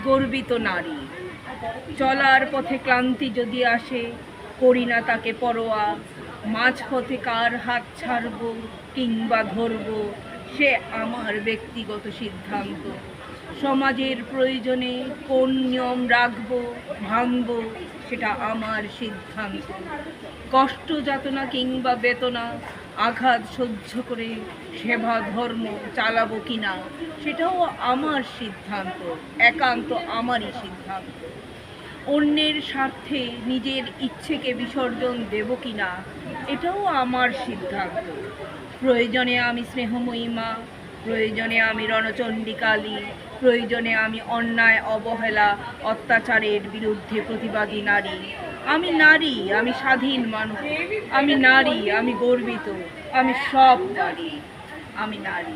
গর্বিত নারী। চলার পথে ক্লান্তি যদি আসে, করি না তাকে পরোয়া। মাঝপথে কার হাত ছাড়ব কিংবা ধরব, সে আমার ব্যক্তিগত সিদ্ধান্ত। সমাজের প্রয়োজনে কোন নিয়ম রাখব ভাঙব, সেটা আমার সিদ্ধান্ত। কষ্ট যাতনা কিংবা বেতনা, আঘাত সহ্য করে সেবা ধর্ম চালাবো কিনা, সেটাও আমার সিদ্ধান্ত, একান্ত আমারই সিদ্ধান্ত। অন্যের স্বার্থে নিজের ইচ্ছেকে বিসর্জন দেব কিনা, এটাও আমার সিদ্ধান্ত। প্রয়োজনে আমি স্নেহময়ী মা, প্রয়োজনে আমি রণচণ্ডী কালী, প্রয়োজনে আমি অন্যায় অবহেলা অত্যাচারের বিরুদ্ধে প্রতিবাদী নারী। আমি নারী, আমি স্বাধীন মানুষ, আমি নারী, আমি গর্বিত, আমি সব নারী, আমি নারী।